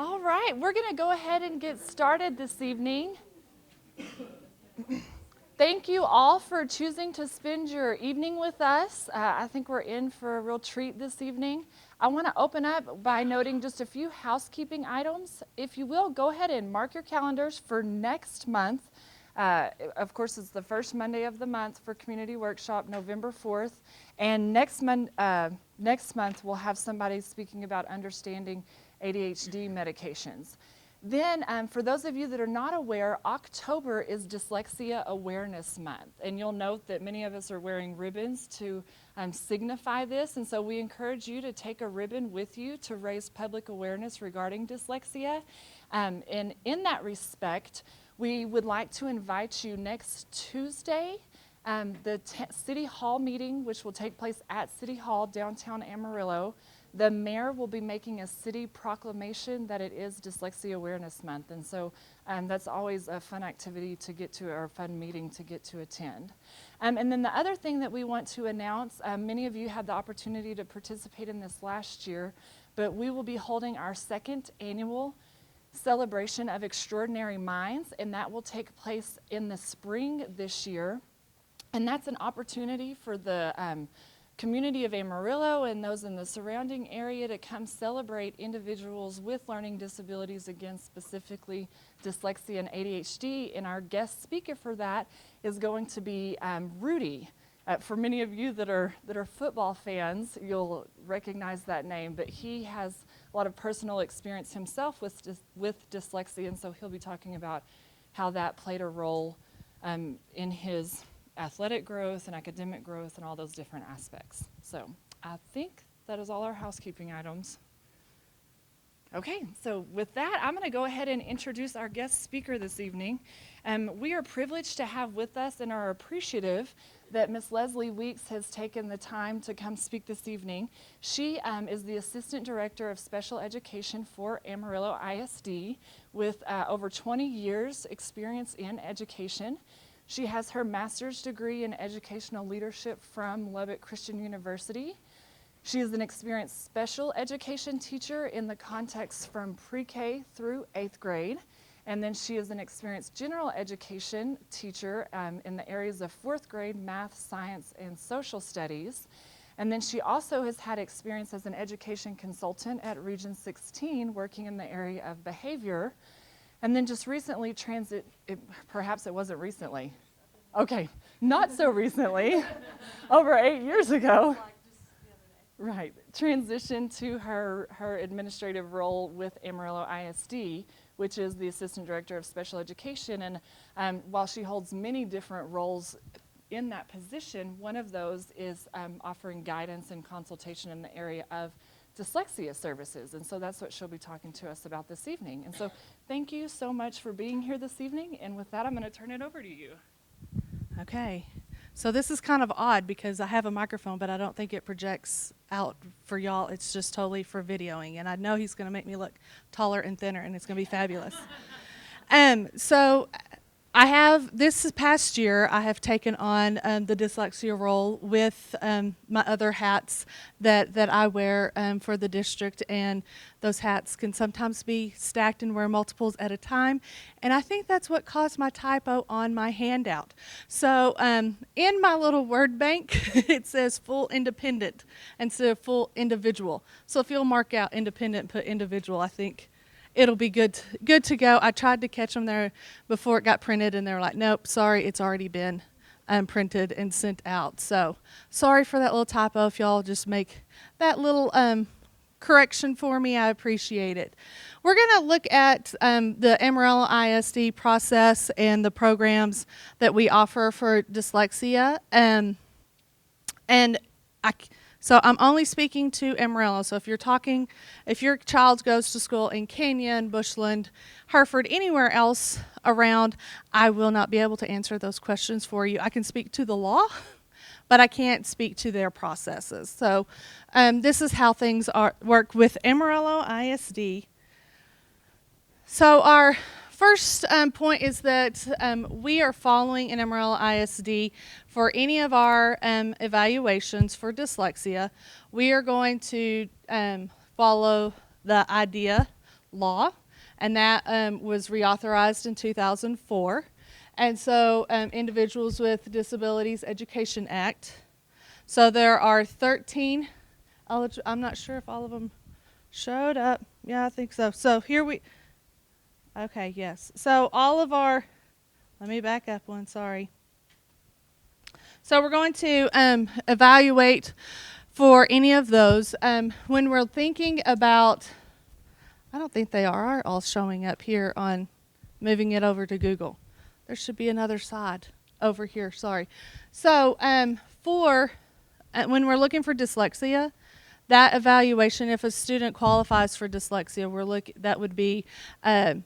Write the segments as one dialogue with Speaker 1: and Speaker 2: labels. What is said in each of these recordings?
Speaker 1: All right, we're going to go ahead and get started this evening. Thank you all for choosing to spend your evening with us. I think we're in for a real treat this evening. I want to open up by noting just a few housekeeping items. If you will, go ahead and mark your calendars for next month. Of course, it's the first Monday of the month for Community Workshop, November 4th. And next month we'll have somebody speaking about understanding ADHD medications. Then, for those of you that are not aware, October is Dyslexia Awareness Month. And you'll note that many of us are wearing ribbons to signify this. And so we encourage you to take a ribbon with you to raise public awareness regarding dyslexia. And in that respect, we would like to invite you next Tuesday, the City Hall meeting, which will take place at City Hall, downtown Amarillo. The mayor will be making a city proclamation that it is Dyslexia Awareness Month. And so that's always a fun activity to get to, or a fun meeting to get to attend. And then the other thing that we want to announce, many of you had the opportunity to participate in this last year, but we will be holding our second annual celebration of Extraordinary Minds, and that will take place in the spring this year. And that's an opportunity for the community of Amarillo and those in the surrounding area to come celebrate individuals with learning disabilities, again, specifically dyslexia and ADHD. And our guest speaker for that is going to be Rudy. For many of you that are football fans, you'll recognize that name, but he has a lot of personal experience himself with dyslexia, and so he'll be talking about how that played a role in his athletic growth and academic growth and all those different aspects. So I think that is all our housekeeping items. Okay, so with that, I'm going to go ahead and introduce our guest speaker this evening. We are privileged to have with us and are appreciative that Ms. Leslie Weeks has taken the time to come speak this evening. She is the Assistant Director of Special Education for Amarillo ISD with over 20 years experience in education. She has her master's degree in educational leadership from Lubbock Christian University. She is an experienced special education teacher in the context from pre-K through 8th grade. And then she is an experienced general education teacher in the areas of 4th grade math, science, and social studies. And then she also has had experience as an education consultant at Region 16, working in the area of behavior. And then just recently perhaps it wasn't recently. Okay, not so recently, over 8 years ago. Right, transitioned to her administrative role with Amarillo ISD, which is the Assistant Director of Special Education. And while she holds many different roles in that position, one of those is offering guidance and consultation in the area of dyslexia services. And so that's what she'll be talking to us about this evening. And so thank you so much for being here this evening. And with that, I'm going to turn it over to you.
Speaker 2: Okay. So this is kind of odd because I have a microphone, but I don't think it projects out for y'all. It's just totally for videoing. And I know he's going to make me look taller and thinner, and it's going to be fabulous. So this past year, I have taken on the dyslexia role with my other hats that I wear for the district, and those hats can sometimes be stacked and wear multiples at a time, and I think that's what caused my typo on my handout. So in my little word bank, it says full independent instead of full individual. So if you'll mark out independent, put individual, I think it'll be good to go. I tried to catch them there before it got printed, and they were like, nope, sorry, it's already been printed and sent out. So sorry for that little typo. If y'all just make that little correction for me, I appreciate it. We're going to look at the Amarillo ISD process and the programs that we offer for dyslexia. So I'm only speaking to Amarillo. So if your child goes to school in Canyon, Bushland, Hereford, anywhere else around, I will not be able to answer those questions for you. I can speak to the law, but I can't speak to their processes. So this is how things work with Amarillo ISD. So our first point is that we are following in Amarillo ISD for any of our evaluations for dyslexia. We are going to follow the IDEA law, and that was reauthorized in 2004. And so Individuals with Disabilities Education Act. So there are 13, I'm not sure if all of them showed up. Yeah, I think so. So here okay, yes. So all of our, let me back up one, sorry. So we're going to evaluate for any of those. When we're thinking about, I don't think they are all showing up here on moving it over to Google. There should be another side over here, sorry. So when we're looking for dyslexia, that evaluation, if a student qualifies for dyslexia, that would be a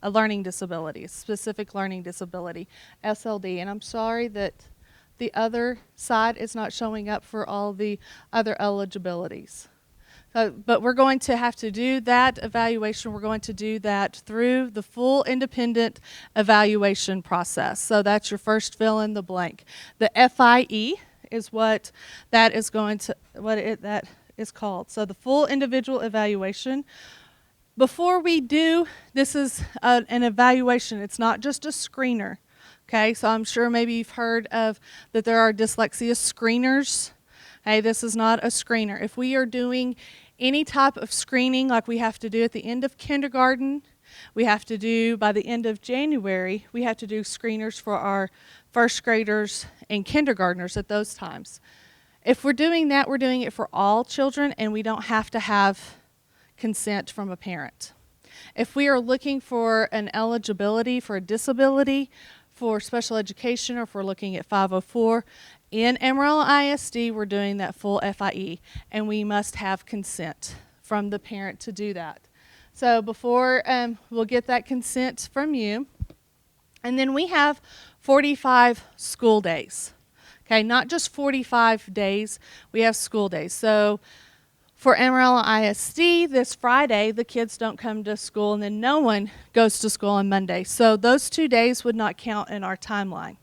Speaker 2: learning disability, a specific learning disability, SLD. And I'm sorry that the other side is not showing up for all the other eligibilities. But we're going to have to do that evaluation. We're going to do that through the full independent evaluation process. So that's your first fill in the blank. The FIE is what that is called. So the full individual evaluation. Before we do, this is an evaluation. It's not just a screener. Okay, so I'm sure maybe you've heard of that there are dyslexia screeners. Hey, this is not a screener. If we are doing any type of screening like we have to do at the end of kindergarten, we have to do by the end of January, we have to do screeners for our first graders and kindergartners at those times. If we're doing that, we're doing it for all children, and we don't have to have consent from a parent. If we are looking for an eligibility for a disability, for special education, or if we're looking at 504, in Amarillo ISD, we're doing that full FIE, and we must have consent from the parent to do that. So before we'll get that consent from you, and then we have 45 school days. Okay, not just 45 days, we have school days. So for Amarillo ISD, this Friday, the kids don't come to school, and then no one goes to school on Monday. So those 2 days would not count in our timeline.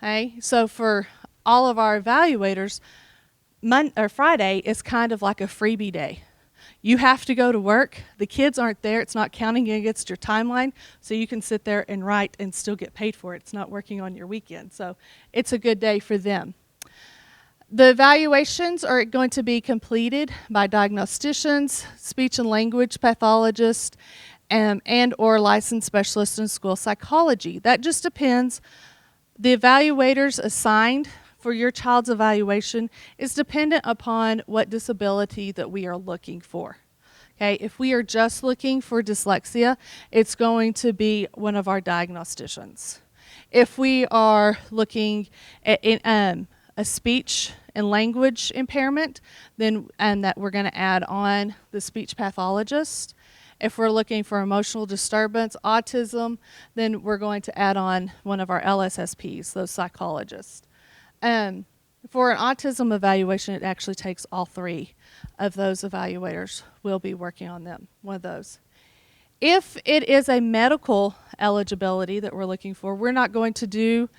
Speaker 2: Okay, so for all of our evaluators, Friday is kind of like a freebie day. You have to go to work. The kids aren't there. It's not counting against your timeline, so you can sit there and write and still get paid for it. It's not working on your weekend, so it's a good day for them. The evaluations are going to be completed by diagnosticians, speech and language pathologists, and or licensed specialists in school psychology. That just depends. The evaluators assigned for your child's evaluation is dependent upon what disability that we are looking for. Okay, if we are just looking for dyslexia, it's going to be one of our diagnosticians. If we are looking at a speech and language impairment, then that we're going to add on the speech pathologist. If we're looking for emotional disturbance, autism, then we're going to add on one of our LSSPs, those psychologists. For an autism evaluation, it actually takes all three of those evaluators. We'll be working on them, one of those. If it is a medical eligibility that we're looking for, we're not going to do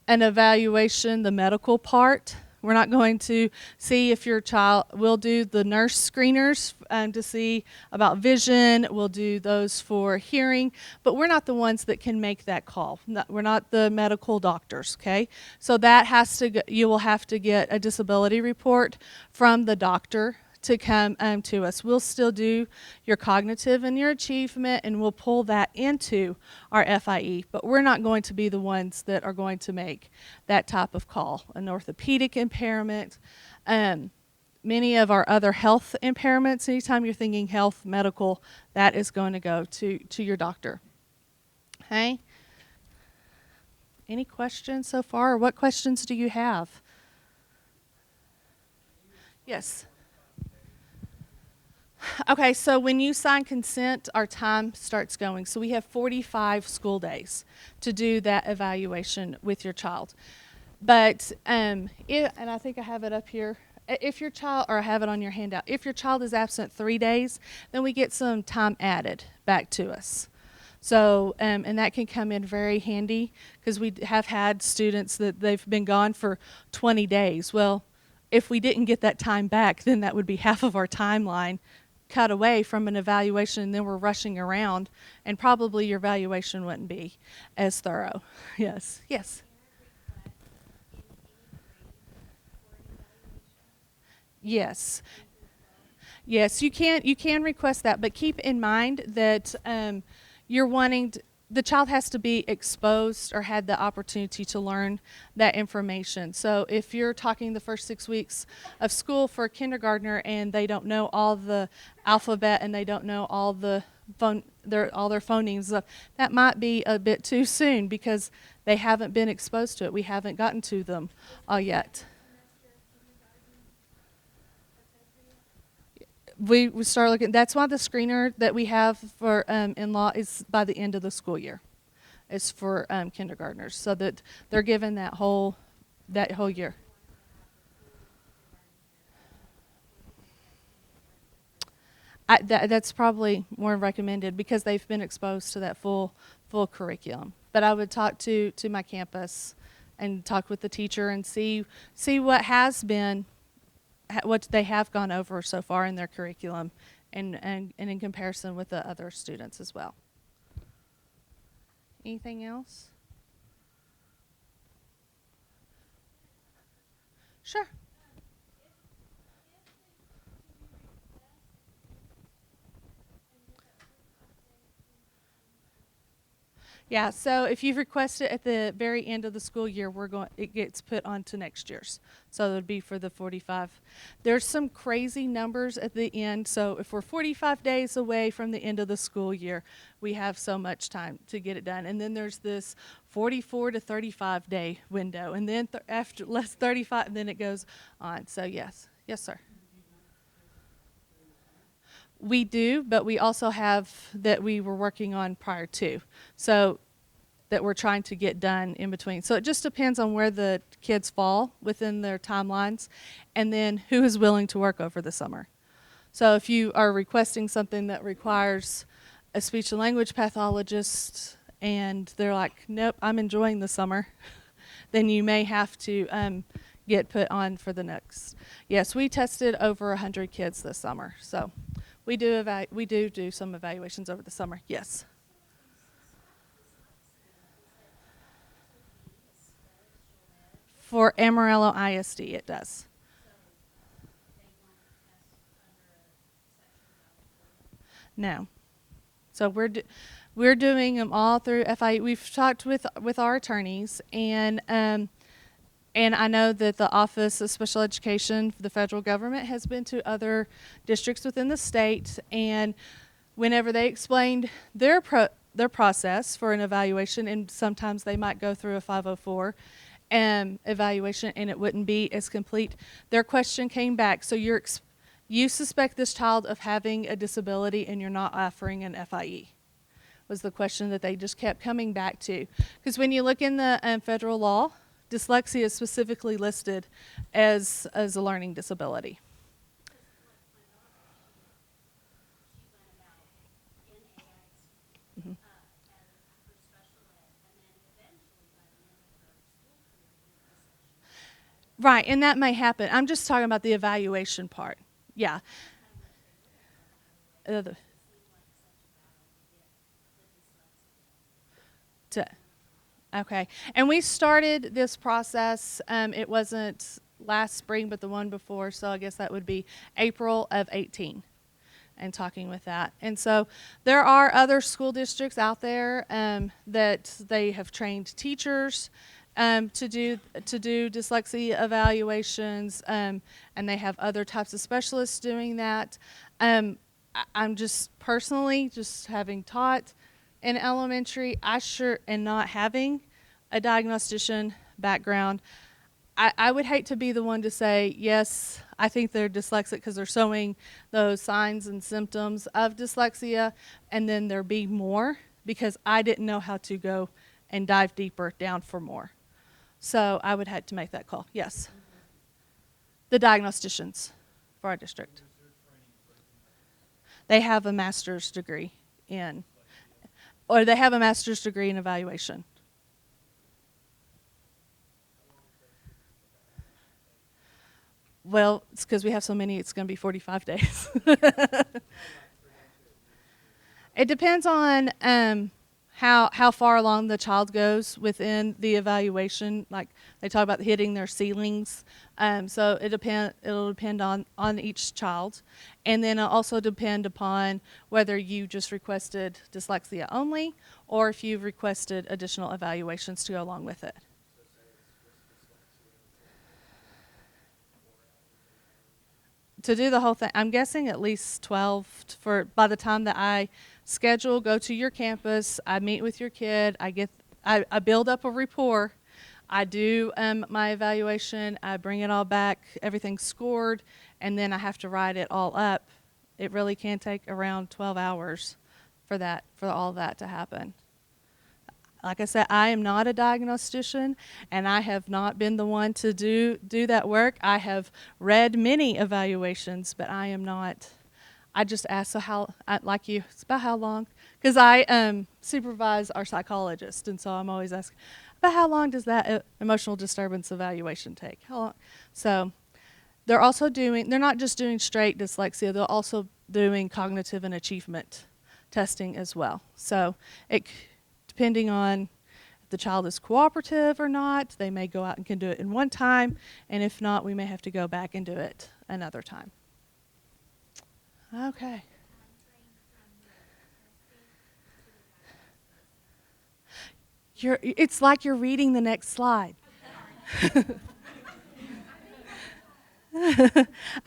Speaker 2: an evaluation, the medical part. We're not going to see if your child, we'll do the nurse screeners to see about vision, we'll do those for hearing, but we're not the ones that can make that call. We're not the medical doctors, okay? So that you will have to get a disability report from the doctor to come to us. We'll still do your cognitive and your achievement, and we'll pull that into our FIE, but we're not going to be the ones that are going to make that type of call. An orthopedic impairment, many of our other health impairments, anytime you're thinking health, medical, that is going to go to your doctor. Okay? Any questions so far, or what questions do you have? Yes. Okay, so when you sign consent, our time starts going. So we have 45 school days to do that evaluation with your child. But, and I think I have it up here. If your child, or I have it on your handout, if your child is absent 3 days, then we get some time added back to us. So, and that can come in very handy, because we have had students that they've been gone for 20 days. Well, if we didn't get that time back, then that would be half of our timeline cut away from an evaluation and then we're rushing around, and probably your evaluation wouldn't be as thorough. Yes, yes. Yes. Yes, you can request that, but keep in mind that you're wanting the child has to be exposed or had the opportunity to learn that information. So if you're talking the first 6 weeks of school for a kindergartner and they don't know all the alphabet and they don't know all the all their phonemes, that might be a bit too soon because they haven't been exposed to it. We haven't gotten to them all yet. We start looking. That's why the screener that we have for in-law is by the end of the school year. It's for kindergartners, so that they're given that whole year. That's probably more recommended because they've been exposed to that full curriculum. But I would talk to my campus and talk with the teacher and see what they have gone over so far in their curriculum and in comparison with the other students as well. Anything else? Sure. Yeah, so if you've requested at the very end of the school year, it gets put onto next year's. So it would be for the 45. There's some crazy numbers at the end. So if we're 45 days away from the end of the school year, we have so much time to get it done. And then there's this 44 to 35 day window. And then after less 35, then it goes on. So yes. Yes, sir. We do, but we also have that we were working on prior to. So that we're trying to get done in between. So it just depends on where the kids fall within their timelines and then who is willing to work over the summer. So if you are requesting something that requires a speech and language pathologist and they're like, nope, I'm enjoying the summer, then you may have to get put on for the next. Yes, we tested over 100 kids this summer. So we do some evaluations over the summer. Yes. For Amarillo ISD, it does. No. So we're doing them all through FIE. We've talked with our attorneys, and I know that the Office of Special Education for the federal government has been to other districts within the state, and whenever they explained their process for an evaluation, and sometimes they might go through a 504 evaluation and it wouldn't be as complete. Their question came back, so you suspect this child of having a disability and you're not offering an FIE, was the question that they just kept coming back to. Because when you look in the federal law, dyslexia is specifically listed as a learning disability. Mm-hmm. Right, and that may happen. I'm just talking about the evaluation part. Yeah. Uh, okay. And we started this process, it wasn't last spring, but the one before, so I guess that would be April of 18. And talking with that. And so there are other school districts out there that they have trained teachers to do dyslexia evaluations, and they have other types of specialists doing that. I'm just personally, just having taught in elementary, and not having a diagnostician background, I would hate to be the one to say, yes, I think they're dyslexic because they're showing those signs and symptoms of dyslexia, and then there be more, because I didn't know how to go and dive deeper down for more. So I would have to make that call, yes. The diagnosticians for our district. They have a master's degree in evaluation. Well, it's because we have so many, it's going to be 45 days. It depends on how far along the child goes within the evaluation. Like they talk about hitting their ceilings. So it'll depend on each child. And then it'll also depend upon whether you just requested dyslexia only or if you've requested additional evaluations to go along with it. To do the whole thing, I'm guessing at least 12 for by the time that I schedule, go to your campus, I meet with your kid, I build up a rapport, I do my evaluation, I bring it all back, everything's scored, and then I have to write it all up. It really can take around 12 hours for all that to happen. Like I said, I am not a diagnostician, and I have not been the one to do that work. I have read many evaluations, but I am not. I just ask, like you, it's about how long? Because I supervise our psychologist, and so I'm always asking, about how long does that emotional disturbance evaluation take? How long? So they're not just doing straight dyslexia, they're also doing cognitive and achievement testing as well. So depending on if the child is cooperative or not, they may go out and can do it in one time, and if not, we may have to go back and do it another time. Okay. It's like you're reading the next slide.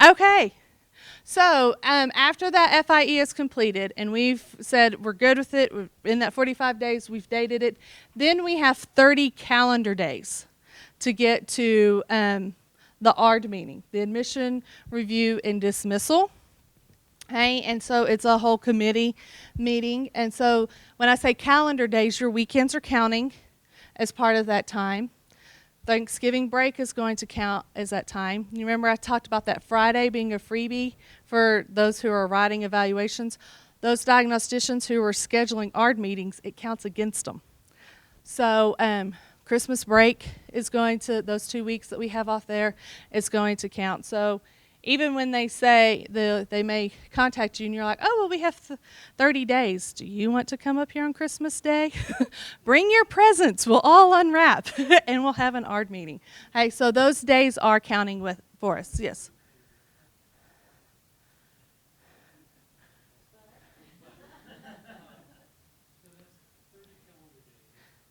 Speaker 2: Okay. So after that FIE is completed and we've said we're good with it, in that 45 days we've dated it, then we have 30 calendar days to get to the ARD meeting, the admission, review, and dismissal. Okay, and so it's a whole committee meeting. And so when I say calendar days, your weekends are counting as part of that time. Thanksgiving break is going to count as that time. You remember I talked about that Friday being a freebie for those who are writing evaluations. Those diagnosticians who are scheduling ARD meetings, it counts against them. So Christmas break is going to, those 2 weeks that we have off there, is going to count. So even when they say they may contact you and you're like, oh, well, we have 30 days. Do you want to come up here on Christmas Day? Bring your presents. We'll all unwrap and we'll have an ARD meeting. Okay, so those days are counting for us. Yes.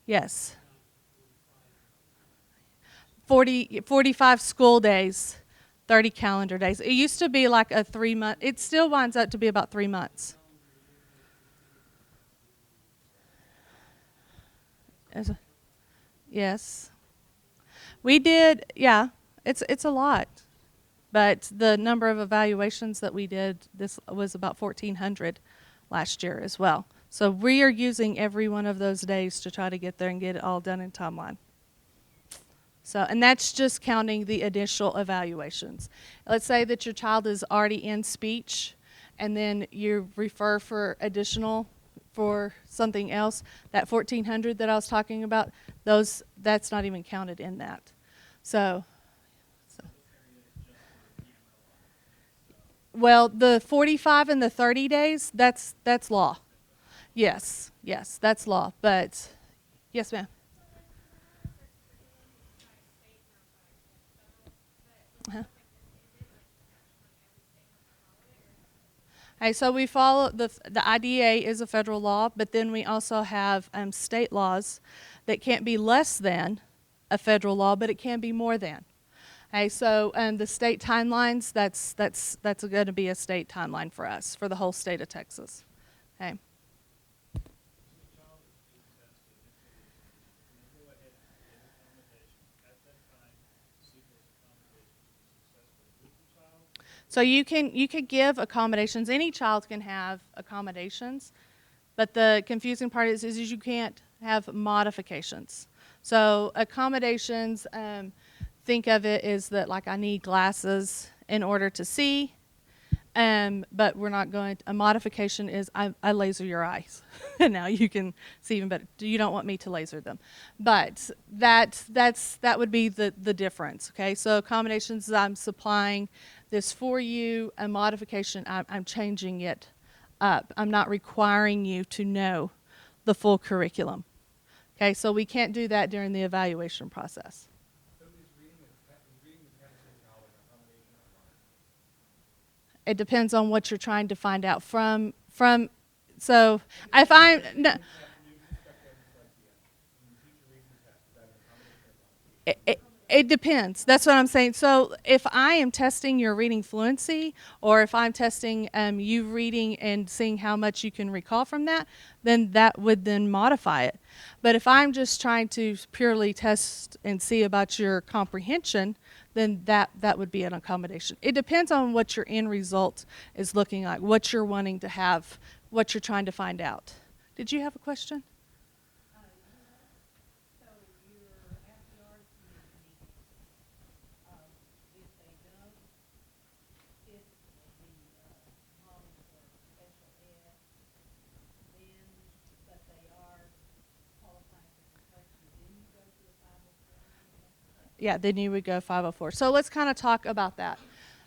Speaker 2: Yes. 45 school days. 30 calendar days. It used to be like a 3 month. It still winds up to be about 3 months. Yes. We did, yeah, it's a lot. But the number of evaluations that we did, this was about 1,400 last year as well. So we are using every one of those days to try to get there and get it all done in timeline. So, and that's just counting the initial evaluations. Let's say that your child is already in speech and then you refer for additional for something else. That 1,400 that I was talking about, that's not even counted in that. So well, the 45 and the 30 days, that's law. Yes, that's law. But yes, ma'am. Uh-huh. Okay, so we follow the IDA is a federal law, but then we also have state laws that can't be less than a federal law, but it can be more than. Okay, so the state timelines, that's going to be a state timeline for us for the whole state of Texas. Okay. So you can give accommodations. Any child can have accommodations, but the confusing part is you can't have modifications. So accommodations, think of it as that like I need glasses in order to see. But we're not going a modification is I laser your eyes. And now you can see even better. You don't want me to laser them. But that would be the difference. Okay, so accommodations, I'm supplying this for you. A modification, I'm changing it up. I'm not requiring you to know the full curriculum. Okay, so we can't do that during the evaluation process. It depends on what you're trying to find out from. So if I'm no, it depends. That's what I'm saying. So if I am testing your reading fluency, or if I'm testing you reading and seeing how much you can recall from that, then that would then modify it. But if I'm just trying to purely test and see about your comprehension, then that would be an accommodation. It depends on what your end result is looking like, what you're wanting to have, what you're trying to find out. Did you have a question? Yeah, then you would go 504. So let's kind of talk about that.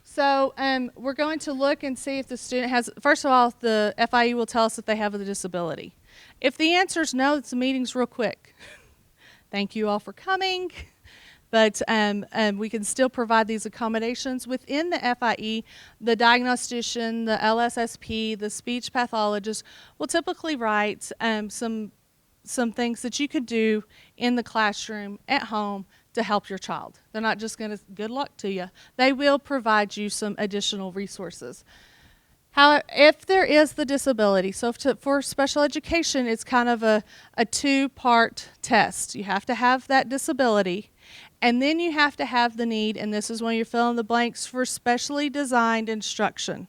Speaker 2: So we're going to look and see if the student has, first of all, the FIE will tell us if they have a disability. If the answer is no, the meeting's real quick. Thank you all for coming. But we can still provide these accommodations within the FIE. The diagnostician, the LSSP, the speech pathologist will typically write some things that you could do in the classroom, at home, to help your child. They're not just going to, good luck to you. They will provide you some additional resources. However, if there is the disability, so for special education, it's kind of a two-part test. You have to have that disability, and then you have to have the need, and this is when you're filling the blanks, for specially designed instruction.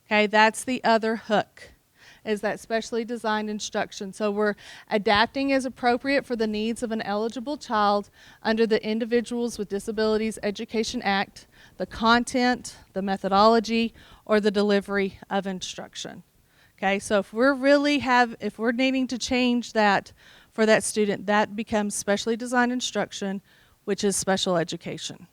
Speaker 2: Okay, that's the other hook, is that specially designed instruction. So we're adapting as appropriate for the needs of an eligible child under the Individuals with Disabilities Education Act, the content, the methodology, or the delivery of instruction. Okay, so if we're needing to change that for that student, that becomes specially designed instruction, which is special education.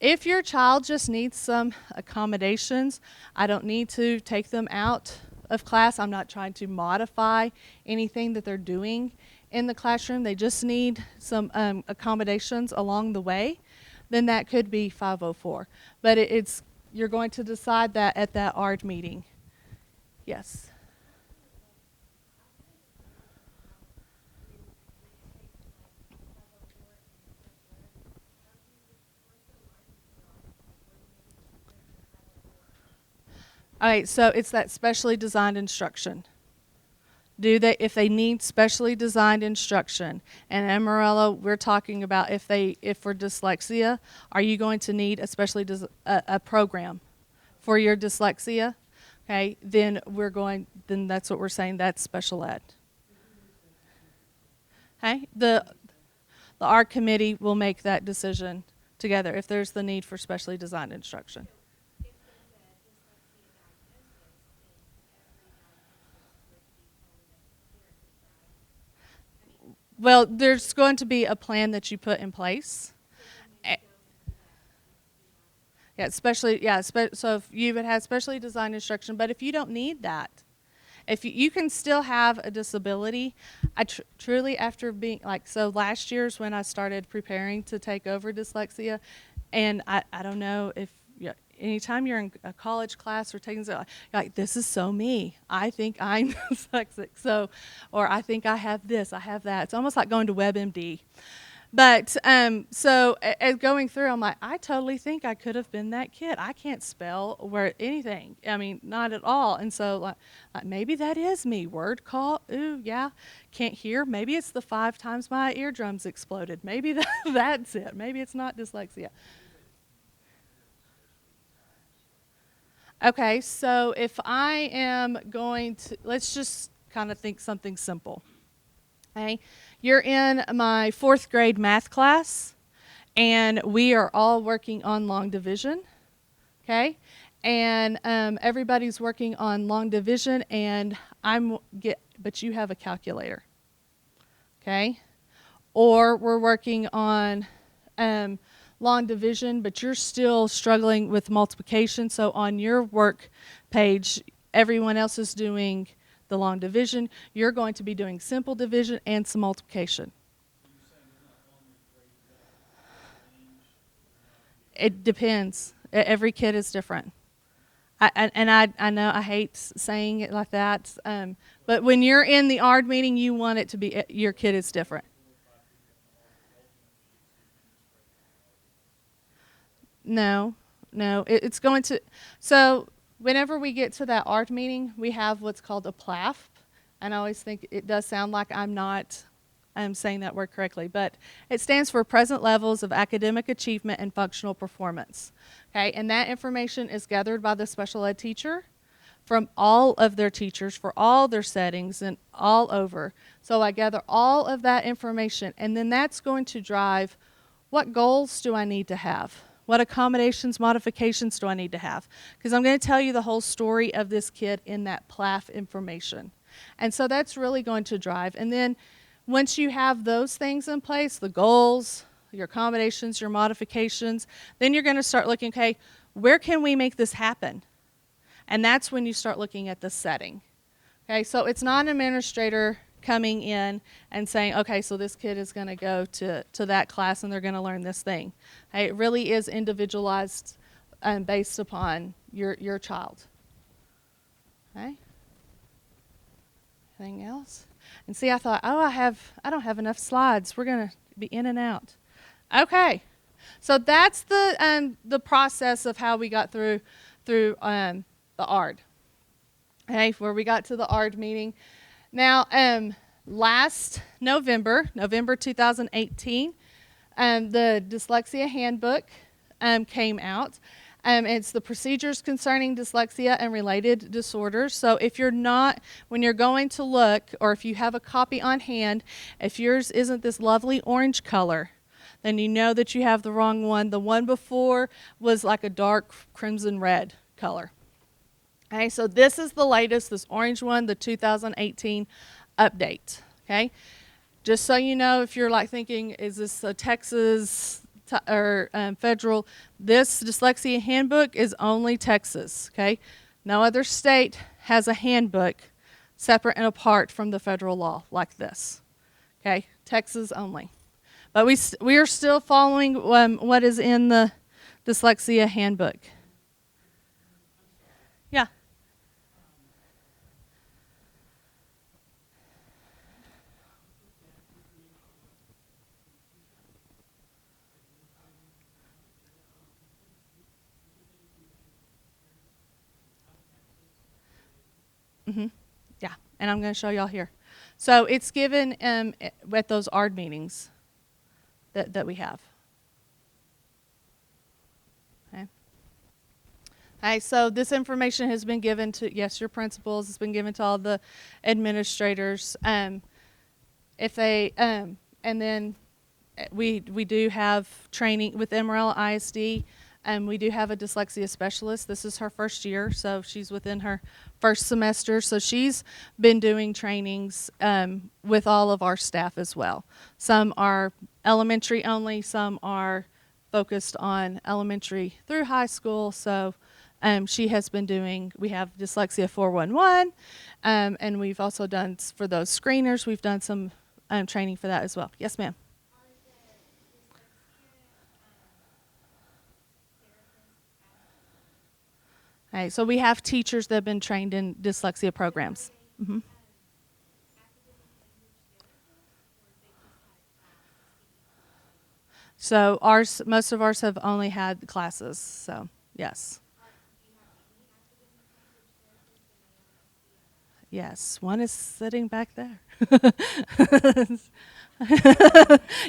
Speaker 2: If your child just needs some accommodations, I don't need to take them out of class. I'm not trying to modify anything that they're doing in the classroom. They just need some accommodations along the way. Then that could be 504. But you're going to decide that at that ARD meeting. Yes. All right, so it's that specially designed instruction. If they need specially designed instruction, and Amarillo, we're talking about if for dyslexia, are you going to need a program for your dyslexia? Okay, then that's what we're saying, that's special ed. Okay, the ARC committee will make that decision together if there's the need for specially designed instruction. Well, there's going to be a plan that you put in place. Yeah, so if you would have specially designed instruction, but if you don't need that, if you can still have a disability, I truly, after being so last year's when I started preparing to take over dyslexia, and I don't know if anytime you're in a college class or taking you're like, this is so me. I think I'm dyslexic, or I think I have this, I have that. It's almost like going to WebMD. But so as going through, I'm like, I totally think I could have been that kid. I can't spell or anything. I mean, not at all. And so like maybe that is me. Word call, ooh, yeah. Can't hear. Maybe it's the 5 times my eardrums exploded. Maybe that's it. Maybe it's not dyslexia. Okay, so if I am going to, let's just kind of think something simple. Okay, you're in my 4th grade math class, and we are all working on long division. Okay, and everybody's working on long division, and but you have a calculator, okay? Or we're working on long division, but you're still struggling with multiplication. So on your work page, everyone else is doing the long division. You're going to be doing simple division and some multiplication. It depends. Every kid is different. I know I hate saying it like that, but when you're in the ARD meeting, you want it to be your kid is different. No, it's going to. So whenever we get to that ARD meeting, we have what's called a PLAF, and I always think it does sound like I'm saying that word correctly, but it stands for present levels of academic achievement and functional performance. Okay, and that information is gathered by the special ed teacher from all of their teachers for all their settings and all over. So I gather all of that information, and then that's going to drive what goals do I need to have? What accommodations, modifications do I need to have? Because I'm going to tell you the whole story of this kid in that PLAF information. And so that's really going to drive. And then once you have those things in place, the goals, your accommodations, your modifications, then you're going to start looking, okay, where can we make this happen? And that's when you start looking at the setting. Okay, so it's not an administrator coming in and saying, okay, so this kid is going to go to that class and they're going to learn this thing. Okay, it really is individualized based upon your child. Okay. Anything else? And see, I thought, oh, I don't have enough slides. We're going to be in and out. Okay, so that's the process of how we got through the ARD. Okay, where we got to the ARD meeting. Now, last November 2018, the Dyslexia Handbook came out. It's the procedures concerning dyslexia and related disorders. So if you're not, when you're going to look, or if you have a copy on hand, if yours isn't this lovely orange color, then you know that you have the wrong one. The one before was like a dark crimson red color. Okay, so this is the latest, this orange one, the 2018 update. Okay, just so you know, if you're like thinking, is this a Texas or federal? This Dyslexia Handbook is only Texas. Okay, no other state has a handbook separate and apart from the federal law like this. Okay, Texas only. But we are still following what is in the Dyslexia Handbook. Yeah. Yeah, and I'm going to show y'all here. So it's given at those ARD meetings that we have. Okay. Okay, so this information has been given to, yes, your principals. It's been given to all the administrators. If they, and then we do have training with Amarillo ISD. We do have a dyslexia specialist. This is her first year, so she's within her first semester. So she's been doing trainings with all of our staff as well. Some are elementary only, some are focused on elementary through high school. So she has been doing, we have Dyslexia 411, and we've also done, for those screeners, we've done some training for that as well. Yes, ma'am. Okay, so we have teachers that have been trained in dyslexia programs. Mm-hmm. So most of ours have only had classes, so yes. Yes, one is sitting back there.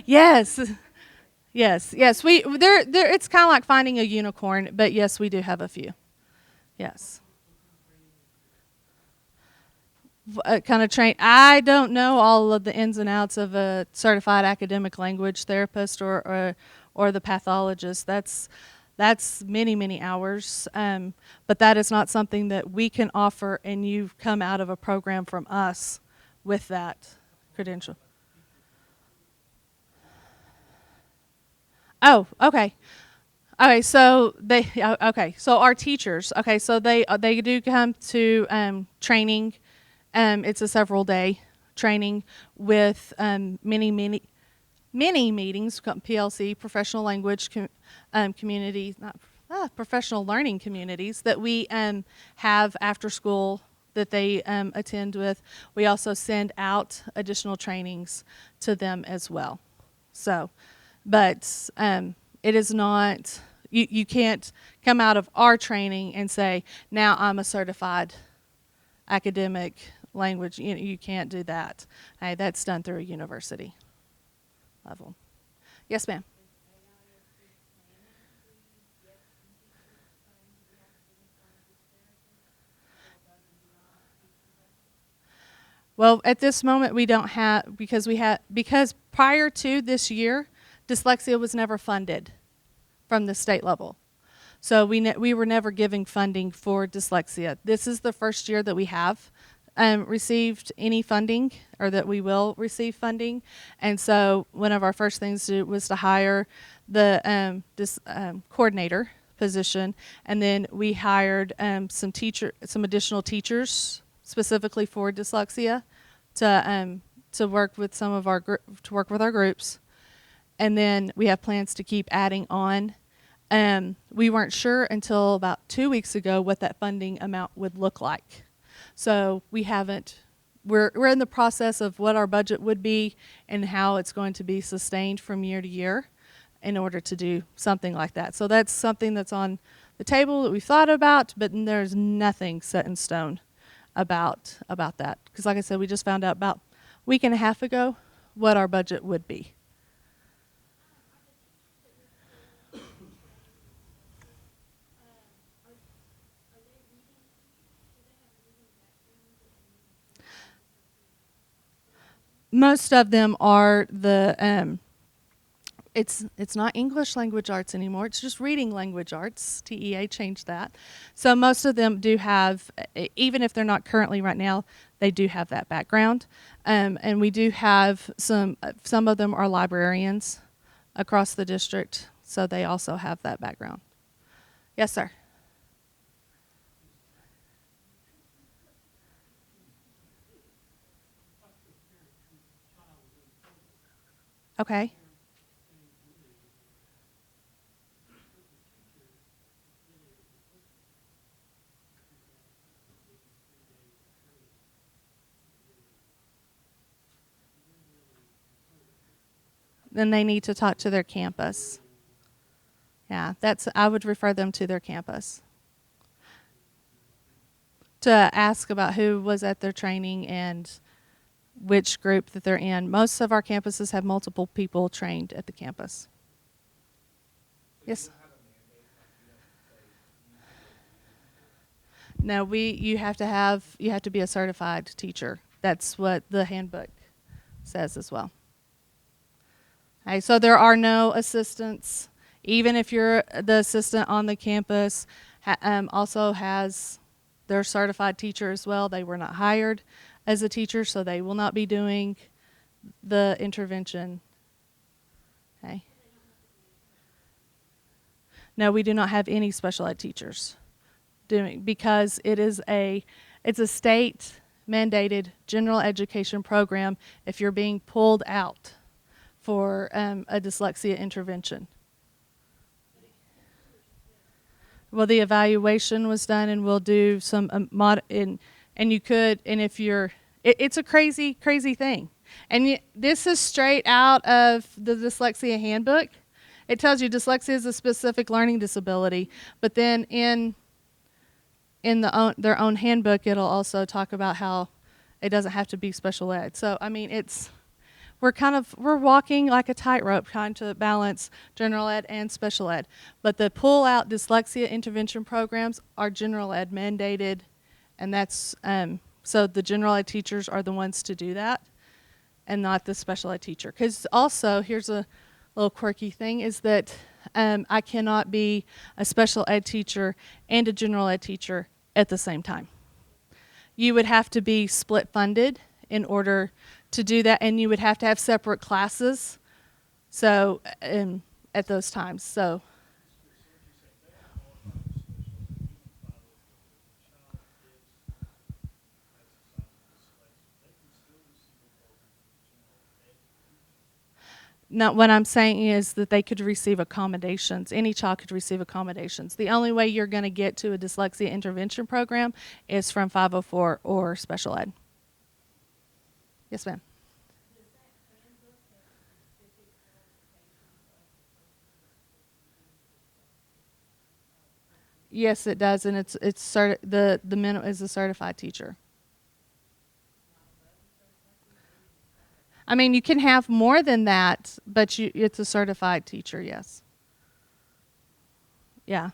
Speaker 2: Yes. Yes. There it's kind of like finding a unicorn, but yes, we do have a few. Yes. Kind of train. I don't know all of the ins and outs of a certified academic language therapist or the pathologist. That's many, many hours. But that is not something that we can offer, and you come out of a program from us with that credential. Oh, okay. Okay, so okay, so our teachers, okay, so they do come to training. It's a several day training with many meetings, PLC, professional language community, not professional learning communities that we have after school that they attend with. We also send out additional trainings to them as well. So, but it is not, you can't come out of our training and say, now I'm a certified academic language. You can't do that. That's done through a university level. Yes, ma'am. Well, at this moment we don't have, because prior to this year, dyslexia was never funded from the state level. So we were never giving funding for dyslexia. This is the first year that we have received any funding, or that we will receive funding. And so one of our first things to do was to hire the coordinator position, and then we hired some additional teachers specifically for dyslexia to work with to work with our groups. And then we have plans to keep adding on. We weren't sure until about 2 weeks ago what that funding amount would look like. So we're in the process of what our budget would be and how it's going to be sustained from year to year in order to do something like that. So that's something that's on the table that we've thought about, but there's nothing set in stone about that. Because like I said, we just found out about a week and a half ago what our budget would be. Most of them are it's not English language arts anymore. It's just reading language arts. TEA changed that. So most of them do have, even if they're not currently right now, they do have that background. And we do have some of them are librarians across the district, so they also have that background. Yes, sir. Okay. Then they need to talk to their campus. Yeah, I would refer them to their campus to ask about who was at their training and which group that they're in. Most of our campuses have multiple people trained at the campus. Yes. No, you have to be a certified teacher. That's what the handbook says as well. Okay, so there are no assistants. Even if you're the assistant on the campus, also has their certified teacher as well. They were not hired as a teacher, so they will not be doing the intervention. Okay. No, we do not have any special ed teachers because it's a state mandated general education program if you're being pulled out for a dyslexia intervention. Well, the evaluation was done, and we'll do some and you could, and if you're, it's a crazy thing. And this is straight out of the Dyslexia Handbook. It tells you dyslexia is a specific learning disability, but then in their own handbook, it'll also talk about how it doesn't have to be special ed. So, I mean, we're walking like a tightrope trying to balance general ed and special ed. But the pull-out dyslexia intervention programs are general ed mandated, and that's, so the general ed teachers are the ones to do that and not the special ed teacher. Because also, here's a little quirky thing, is that I cannot be a special ed teacher and a general ed teacher at the same time. You would have to be split funded in order to do that, and you would have to have separate classes. So, at those times. So, now what I'm saying is that they could receive accommodations. Any child could receive accommodations. The only way you're going to get to a dyslexia intervention program is from 504 or special ed. Yes, ma'am. Yes, it does, and the minimum is a certified teacher. I mean, you can have more than that, but it's a certified teacher. Yes. Yeah.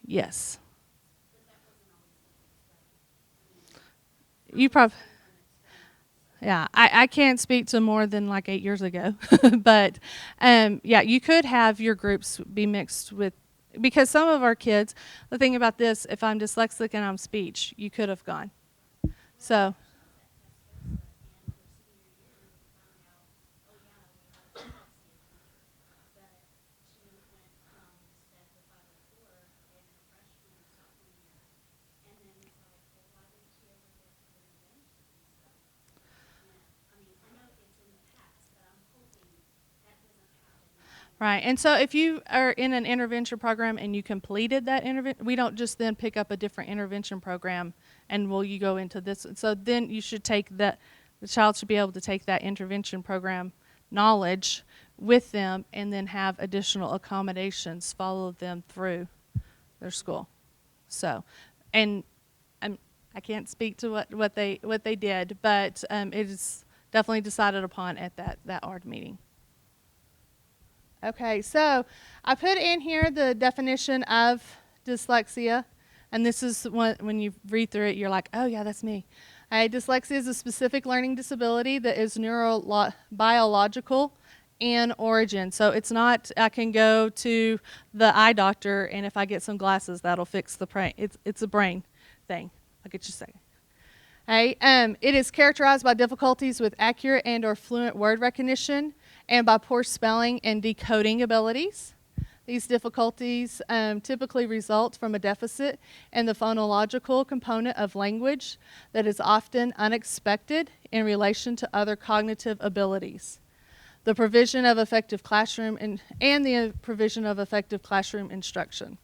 Speaker 2: Yes. You probably. Yeah, I can't speak to more than like 8 years ago, but yeah, you could have your groups be mixed with, because some of our kids, the thing about this, if I'm dyslexic and I'm speech, you could have gone. So, right. And so if you are in an intervention program and you completed that intervention, we don't just then pick up a different intervention program and will you go into this. So then you should take that, the child should be able to take that intervention program knowledge with them and then have additional accommodations follow them through their school. So, and I'm, I can't speak to what they did, but it is definitely decided upon at that ARD meeting. Okay, so I put in here the definition of dyslexia, and this is when you read through it, you're like, oh yeah, that's me. Dyslexia is a specific learning disability that is biological in origin. So it's not, I can go to the eye doctor, and if I get some glasses, that'll fix the brain. It's a brain thing. I'll get you a second. It is characterized by difficulties with accurate and or fluent word recognition and by poor spelling and decoding abilities. These difficulties typically result from a deficit in the phonological component of language that is often unexpected in relation to other cognitive abilities. The provision of effective classroom and the provision of effective classroom instruction.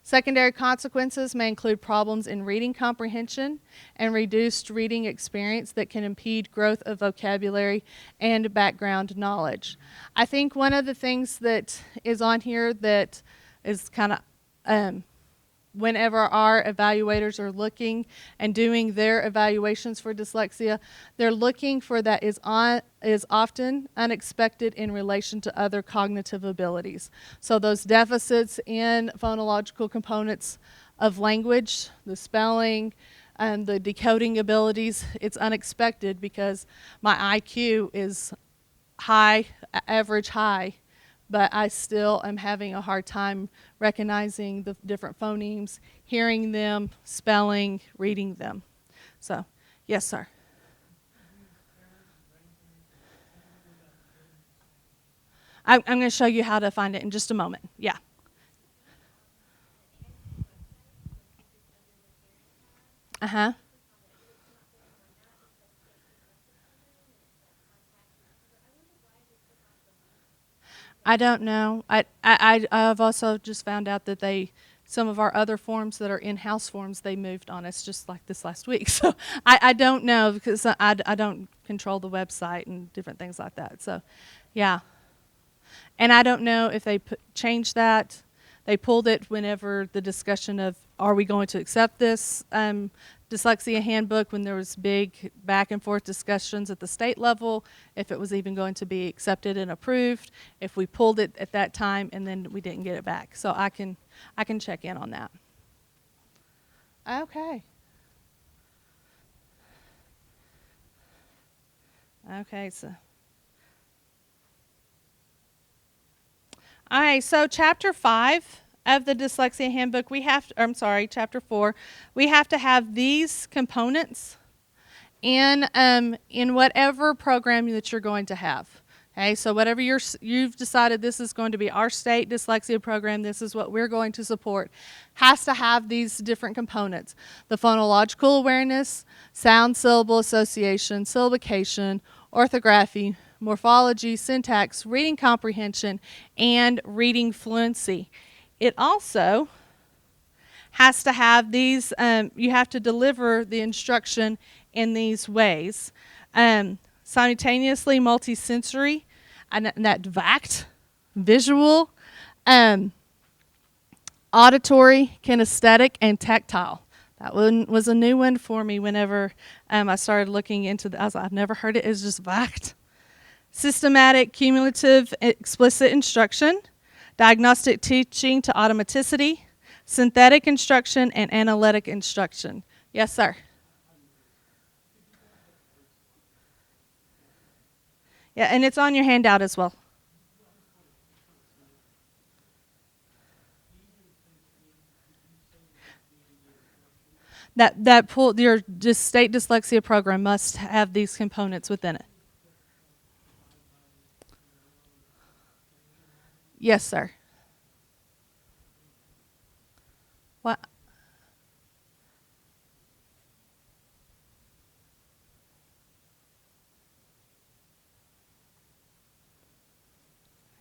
Speaker 2: Secondary consequences may include problems in reading comprehension and reduced reading experience that can impede growth of vocabulary and background knowledge. I think one of the things that is on here that is kind of whenever our evaluators are looking and doing their evaluations for dyslexia, they're looking for that is often unexpected in relation to other cognitive abilities. So those deficits in phonological components of language, the spelling, and the decoding abilities, it's unexpected because my IQ is high, average high, but I still am having a hard time recognizing the different phonemes, hearing them, spelling, reading them. So, yes, sir. I'm going to show you how to find it in just a moment. Yeah. Uh-huh. I don't know. I've also just found out that some of our other forms that are in-house forms, they moved on us just like this last week. So I don't know because I don't control the website and different things like that. So, yeah. And I don't know if they changed that. They pulled it whenever the discussion of are we going to accept this Dyslexia Handbook, when there was big back and forth discussions at the state level, if it was even going to be accepted and approved, if we pulled it at that time and then we didn't get it back. So I can check in on that. Okay. Okay, so All right, so chapter 5 of the Dyslexia Handbook, chapter 4, we have to have these components in whatever program that you're going to have. Okay, so whatever you've decided this is going to be our state dyslexia program, this is what we're going to support, has to have these different components. The phonological awareness, sound syllable association, syllabication, orthography, morphology, syntax, reading comprehension, and reading fluency. It also has to have these, you have to deliver the instruction in these ways. Simultaneously multisensory, and that VACT, visual, auditory, kinesthetic, and tactile. That one was a new one for me whenever I started looking into I was like, I've never heard it. It's just VACT. Systematic, cumulative, explicit instruction, diagnostic teaching to automaticity, synthetic instruction, and analytic instruction. Yes, sir. Yeah, and it's on your handout as well. Your state dyslexia program must have these components within it. Yes, sir. What?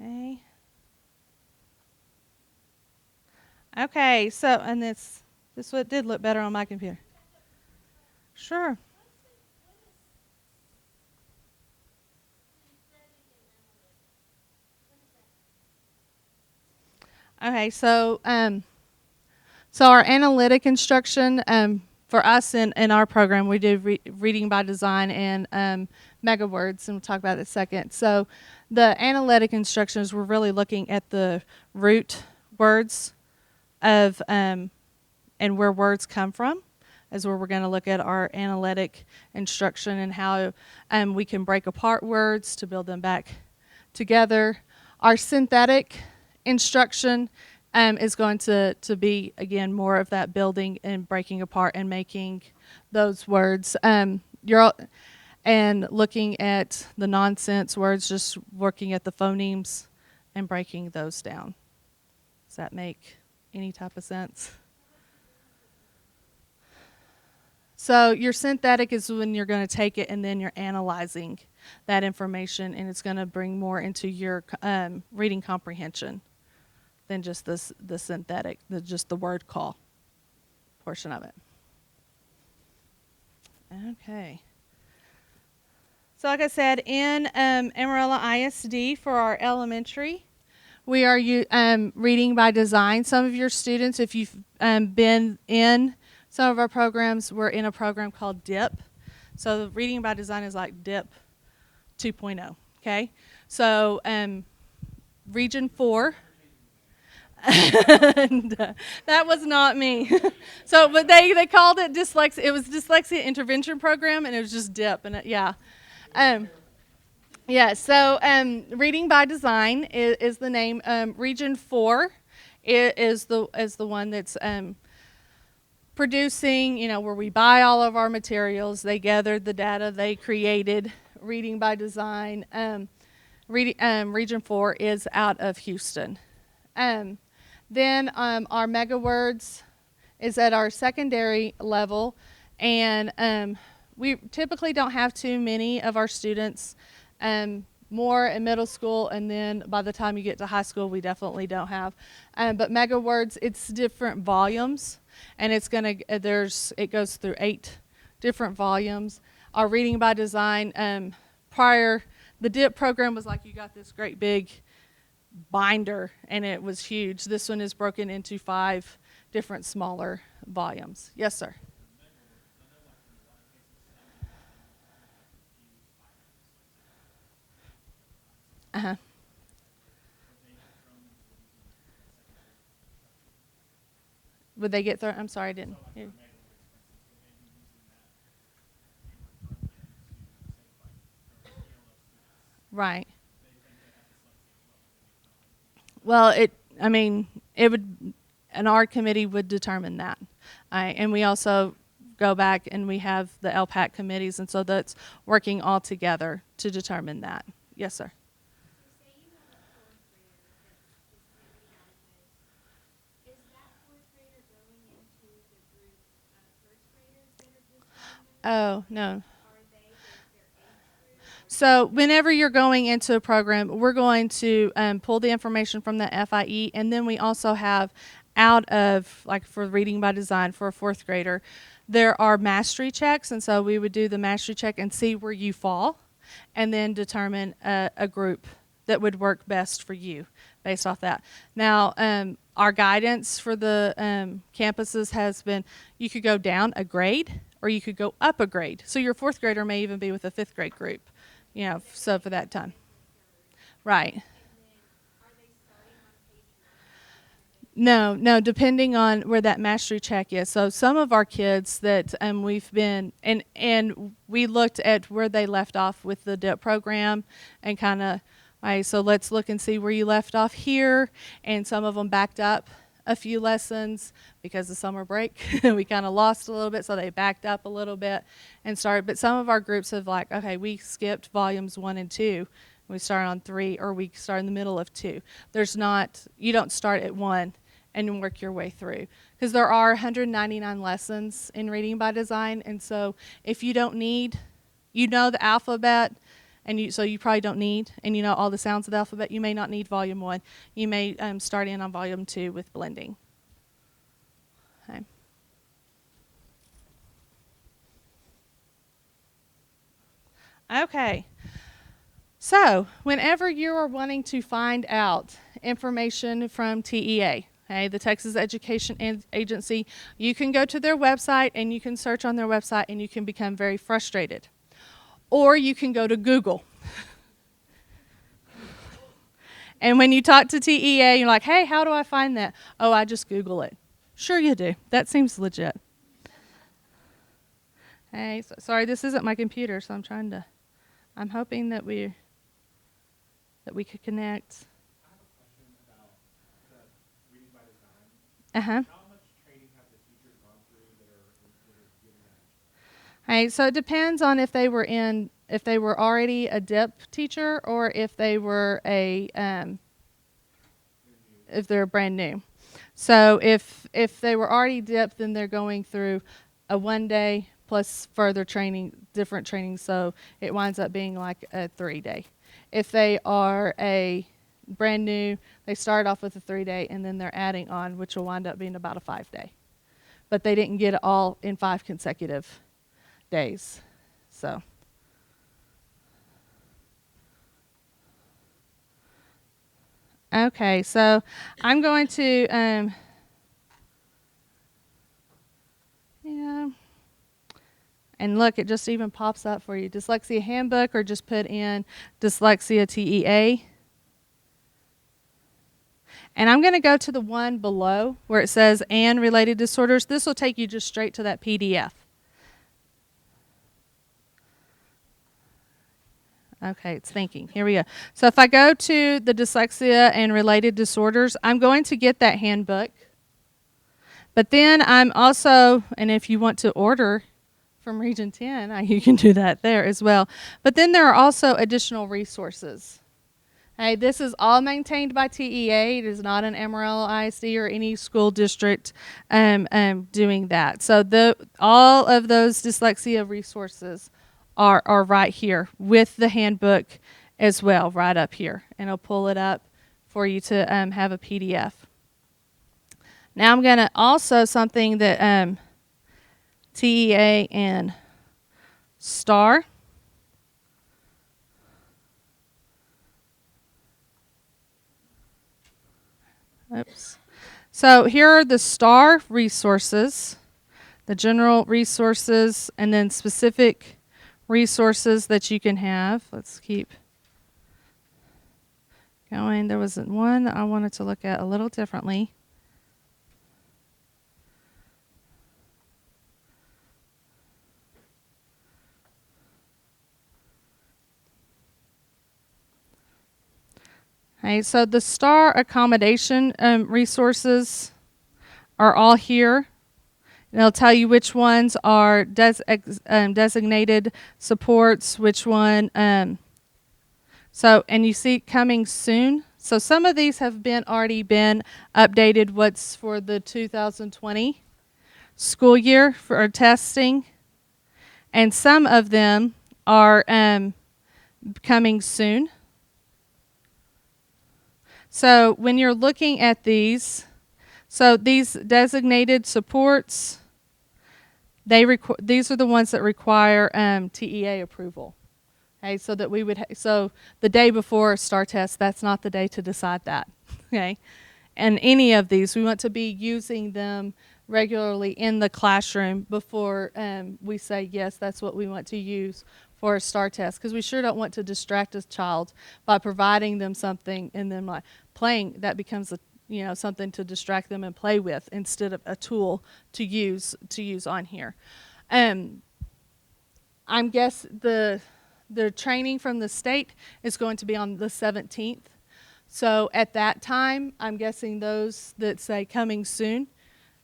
Speaker 2: Okay. Okay, so, and this what did look better on my computer. Sure. Okay, so our analytic instruction, for us in our program, we do reading by design and mega words, and we'll talk about that in a second. So the analytic instructions, we're really looking at the root words of and where words come from, is where we're going to look at our analytic instruction and how we can break apart words to build them back together. Our synthetic instruction is going to be, again, more of that building and breaking apart and making those words. And looking at the nonsense words, just working at the phonemes and breaking those down. Does that make any type of sense? So your synthetic is when you're going to take it and then you're analyzing that information, and it's going to bring more into your reading comprehension than just the synthetic, just the word call portion of it. Okay. So like I said, in Amarillo ISD for our elementary, we are reading by design. Some of your students, if you've been in some of our programs, we're in a program called DIP. So reading by design is like DIP 2.0, okay? So Region 4, and, that was not me. So, but they called it dyslexia. It was Dyslexia Intervention Program, and it was just DIP, and yeah. So reading by design is the name. Region 4 is the one that's producing, where we buy all of our materials. They gathered the data, they created reading by design. Region 4 is out of Houston. Then our mega words is at our secondary level, and we typically don't have too many of our students. More in middle school, and then by the time you get to high school, we definitely don't have. But mega words, it's different volumes, and it goes through 8 different volumes. Our reading by design, the DIP program was like you got this great big binder, and it was huge. This one is broken into 5 different smaller volumes. Yes, sir. Uh-huh. Would they get thrown? I'm sorry, I didn't hear. Right. Well, I mean, it would, an art committee would determine that. And we also go back and we have the LPAC committees, and so that's working all together to determine that. Yes, sir.
Speaker 3: So say you have a fourth grader that's really adequate. Is that fourth grader going into the group of first graders that are just starting on their
Speaker 2: Oh, no.
Speaker 3: Are they with their age group?
Speaker 2: So whenever you're going into a program, we're going to pull the information from the FIE, and then we also have out of, like for reading by design for a fourth grader, there are mastery checks, and so we would do the mastery check and see where you fall, and then determine a group that would work best for you based off that. Now, our guidance for the campuses has been you could go down a grade or you could go up a grade. So your fourth grader may even be with a fifth grade group, you know, so for that time. Right.
Speaker 3: And then are they starting on page 1?
Speaker 2: No, depending on where that mastery check is. So some of our kids that we've been, and we looked at where they left off with the DIP program and kind of, all right, so let's look and see where you left off here. And some of them backed up a few lessons because of summer break. We kind of lost a little bit, so they backed up a little bit and started. But some of our groups have like, okay, we skipped volumes 1 and 2. We start on 3, or we start in the middle of 2. There's not, you don't start at 1 and work your way through, because there are 199 lessons in reading by design. And so if you don't need, you know the alphabet, and so you probably don't need, and you know all the sounds of the alphabet, you may not need volume 1. You may start in on volume 2 with blending. Okay. Okay. So whenever you are wanting to find out information from TEA, okay, the Texas Education Agency, you can go to their website and you can search on their website and you can become very frustrated. Or you can go to Google. And when you talk to TEA, you're like, hey, how do I find that? Oh, I just Google it. Sure you do. That seems legit. Hey, sorry, this isn't my computer, so I'm hoping that we could connect.
Speaker 4: I have a question about the reading by design.
Speaker 2: Uh-huh.
Speaker 4: How much training have the teachers gone through that are giving that?
Speaker 2: Hey, so it depends on if they were already a DIP teacher or if they were if they're brand new. So if they were already DIP, then they're going through a 1 day plus further training, different training, so it winds up being like a 3 day. If they are a brand new, they start off with a 3 day and then they're adding on, which will wind up being about a 5 day. But they didn't get it all in 5 consecutive days. So okay, so I'm going to yeah. And look, it just even pops up for you. Dyslexia Handbook, or just put in Dyslexia TEA. And I'm going to go to the one below where it says and related disorders. This will take you just straight to that PDF. Okay, it's thinking. Here we go. So if I go to the dyslexia and related disorders, I'm going to get that handbook. But then I'm also, and if you want to order from Region 10, you can do that there as well. But then there are also additional resources. Hey, this is all maintained by TEA. It is not an Amarillo ISD or any school district doing that. So all of those dyslexia resources are right here with the handbook as well, right up here. And I'll pull it up for you to have a PDF. Now I'm going to also something that TEA and STAR. Oops. So here are the STAR resources, the general resources, and then specific resources that you can have. Let's keep going. There was one that I wanted to look at a little differently. Okay, so the STAR accommodation resources are all here. And it'll tell you which ones are designated supports, which one. And you see coming soon. So some of these have already been updated. What's for the 2020 school year for testing, and some of them are coming soon. So when you're looking at these, so these designated supports, these are the ones that require TEA approval. Okay, so that we would so the day before a STAR test, that's not the day to decide that. Okay, and any of these, we want to be using them regularly in the classroom before we say yes, that's what we want to use for a STAR test, because we sure don't want to distract a child by providing them something and then like playing. That becomes something to distract them and play with instead of a tool to use on here. I'm guess the training from the state is going to be on the 17th. So at that time, I'm guessing those that say coming soon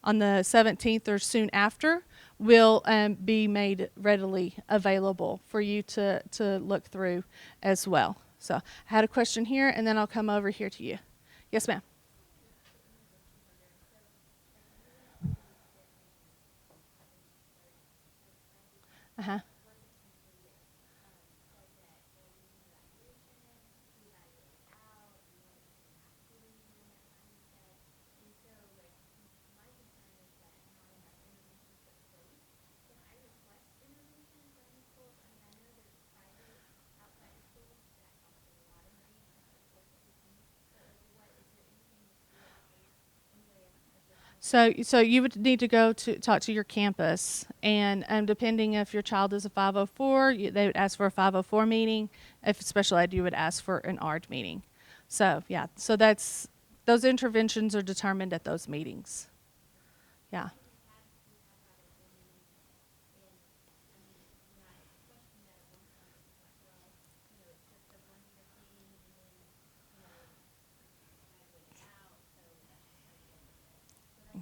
Speaker 2: on the 17th or soon after will be made readily available for you to look through as well. So I had a question here, and then I'll come over here to you. Yes, ma'am. Uh-huh. So you would need to go to talk to your campus, and depending if your child is a 504, they would ask for a 504 meeting. If it's special ed, you would ask for an ARD meeting. So yeah, so those interventions are determined at those meetings. Yeah.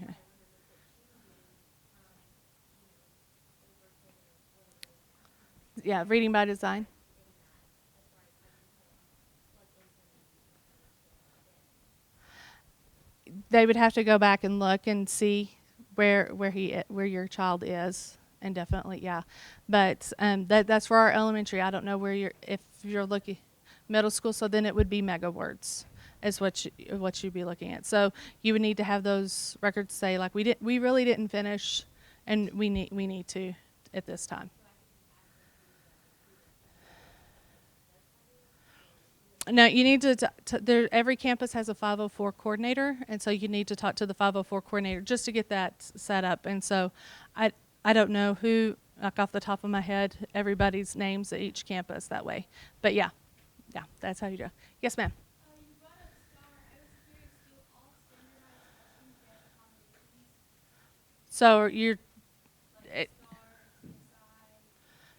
Speaker 2: Okay. Yeah, reading by design. They would have to go back and look and see where your child is, and definitely but that's for our elementary. I don't know if you're looking middle school, so then it would be mega words is what you'd be looking at. So you would need to have those records say like we really didn't finish, and we need to at this time. No, you need to every campus has a 504 coordinator, and so you need to talk to the 504 coordinator just to get that set up. And so I don't know who, like off the top of my head, everybody's names at each campus that way. But yeah, that's how you do it. Yes, ma'am.
Speaker 3: You brought up STAR. I was curious, do all standardized testing get accommodations?
Speaker 2: So you're
Speaker 3: Like
Speaker 2: it,
Speaker 3: STAR,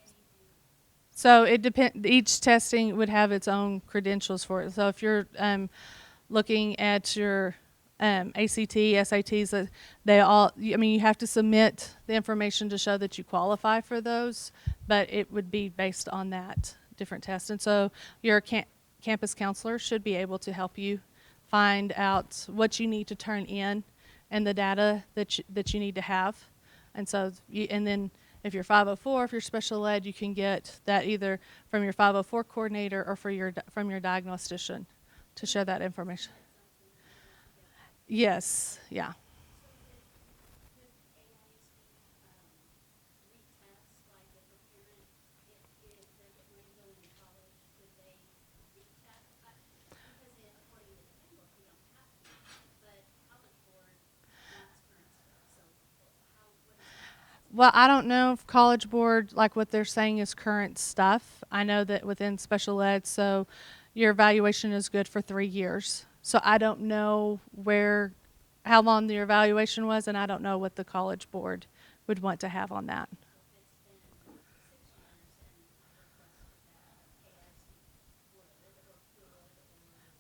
Speaker 3: CSI, anything?
Speaker 2: so it depend. Each testing would have its own credentials for it. So if you're looking at your ACT, SATs, they all, I mean, you have to submit the information to show that you qualify for those, but it would be based on that different test. And so your campus counselor should be able to help you find out what you need to turn in and the data that you need to have. And so, and then if you're 504, if you're special ed, you can get that either from your 504 coordinator or from your diagnostician to show that information. Yes, yeah. Well, I don't know if College Board, like what they're saying is current stuff. I know that within special ed, so your evaluation is good for 3 years. So I don't know how long your evaluation was, and I don't know what the College Board would want to have on that.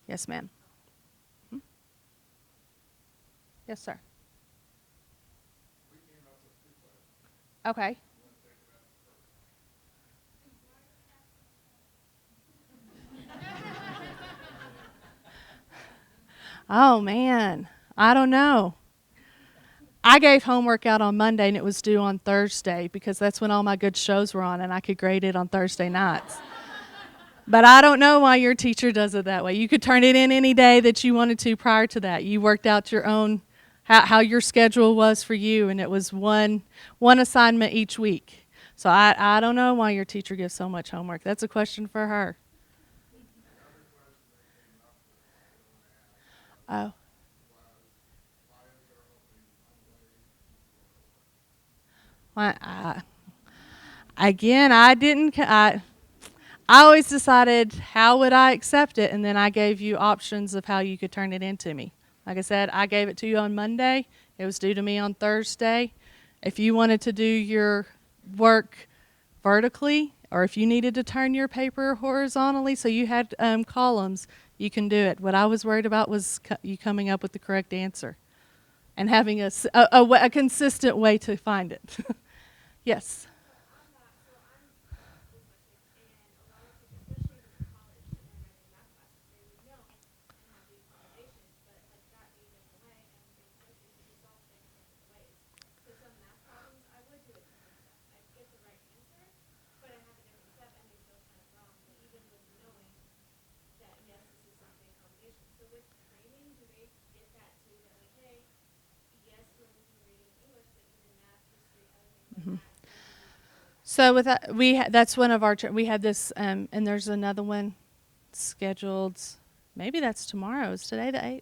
Speaker 2: Yes, ma'am. Mhm. Yes, sir. Okay. Oh, man. I don't know. I gave homework out on Monday and it was due on Thursday because that's when all my good shows were on and I could grade it on Thursday nights. But I don't know why your teacher does it that way. You could turn it in any day that you wanted to prior to that. You worked out your own how your schedule was for you, and it was one assignment each week. So I don't know why your teacher gives so much homework. That's a question for her. Oh. Well, again, I didn't. I always decided how would I accept it, and then I gave you options of how you could turn it into me. Like I said, I gave it to you on Monday. It was due to me on Thursday. If you wanted to do your work vertically, or if you needed to turn your paper horizontally so you had columns, you can do it. What I was worried about was you coming up with the correct answer and having a consistent way to find it. Yes. So with that, that's one of our we had this, and there's another one scheduled. Maybe that's tomorrow. Is today the 8th?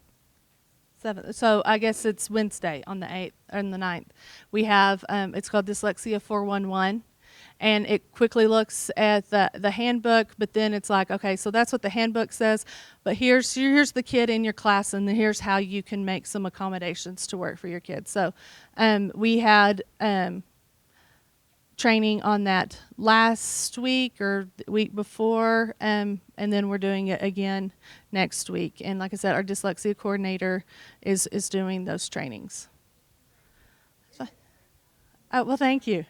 Speaker 2: 7th. So I guess it's Wednesday on the 8th and the 9th. We have it's called Dyslexia 411, and it quickly looks at the handbook. But then it's like, okay, so that's what the handbook says. But here's the kid in your class, and here's how you can make some accommodations to work for your kids. So we had. Training on that last week or the week before, and then we're doing it again next week. And like I said, our dyslexia coordinator is doing those trainings. So, oh, well, thank you.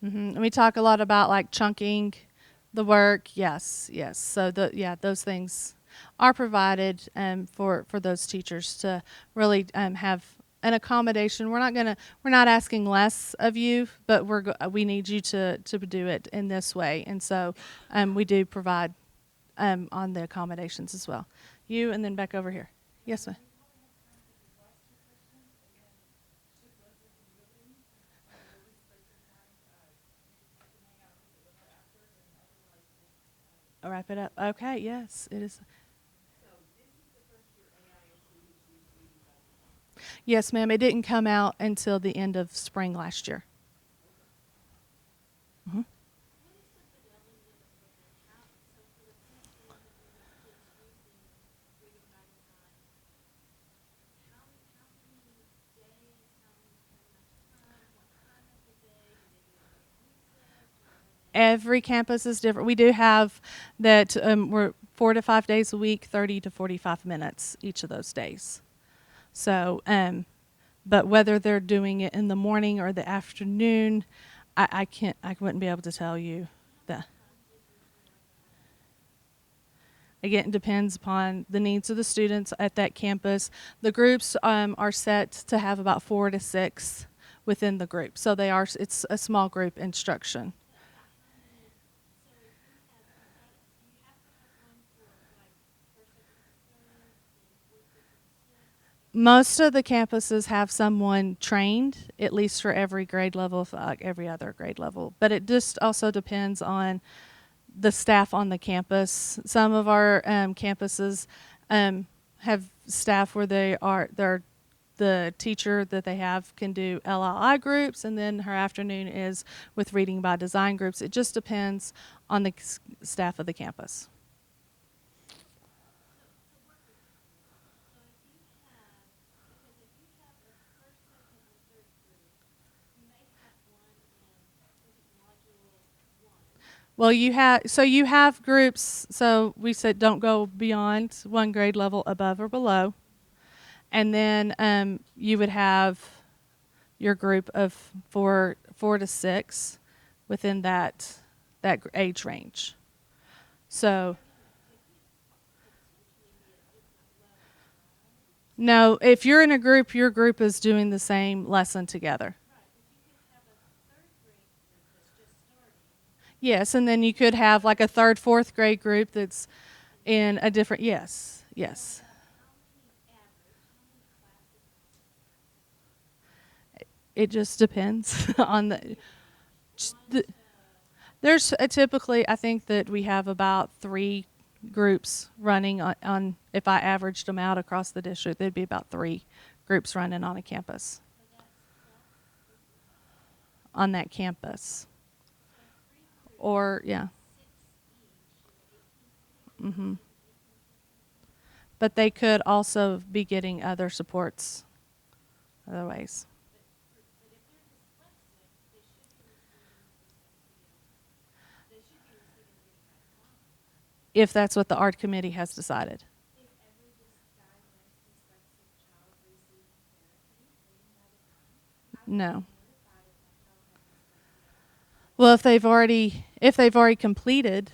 Speaker 2: And we talk a lot about like chunking the work. Yes, yes. So those things are provided for those teachers to really have an accommodation. We're not asking less of you, but we need you to do it in this way. And so we do provide on the accommodations as well. You and then back over here. Yes, ma'am. I'll wrap it up. Okay. Yes, it is. Yes, ma'am. It didn't come out until the end of spring last year. Mm-hmm. Every campus is different. We do have that we're 4 to 5 days a week, 30 to 45 minutes each of those days. So, but whether they're doing it in the morning or the afternoon, I wouldn't be able to tell you that. Again, it depends upon the needs of the students at that campus. The groups are set to have about 4 to 6 within the group. So it's a small group instruction. Most of the campuses have someone trained, at least for every grade level, like every other grade level. But it just also depends on the staff on the campus. Some of our campuses have staff where they're the teacher that they have can do LLI groups, and then her afternoon is with reading by design groups. It just depends on the staff of the campus. Well, you have groups. So we said don't go beyond one grade level above or below, and then you would have your group of four to six within that age range. So no, if you're in a group, your group is doing the same lesson together. Yes, and then you could have like a third, fourth grade group that's in a different, yes. It just depends on there's typically, I think that we have about 3 groups running on, if I averaged them out across the district, there'd be about 3 groups running on a campus. On that campus. Or, yeah. But they could also be getting other supports other ways. If that's what the art committee has decided. No. Well, if they've already completed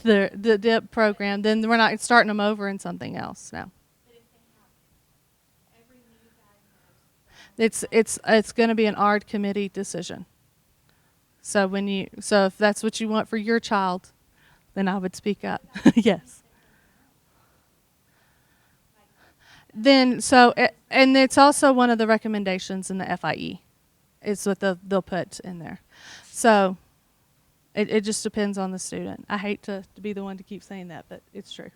Speaker 2: the DIP program, then we're not starting them over in something else. No. It's going to be an art committee decision. So if that's what you want for your child, then I would speak up. Yes. Then and it's also one of the recommendations in the FIE. It's what they'll put in there. So it just depends on the student. I hate to be the one to keep saying that, but it's true.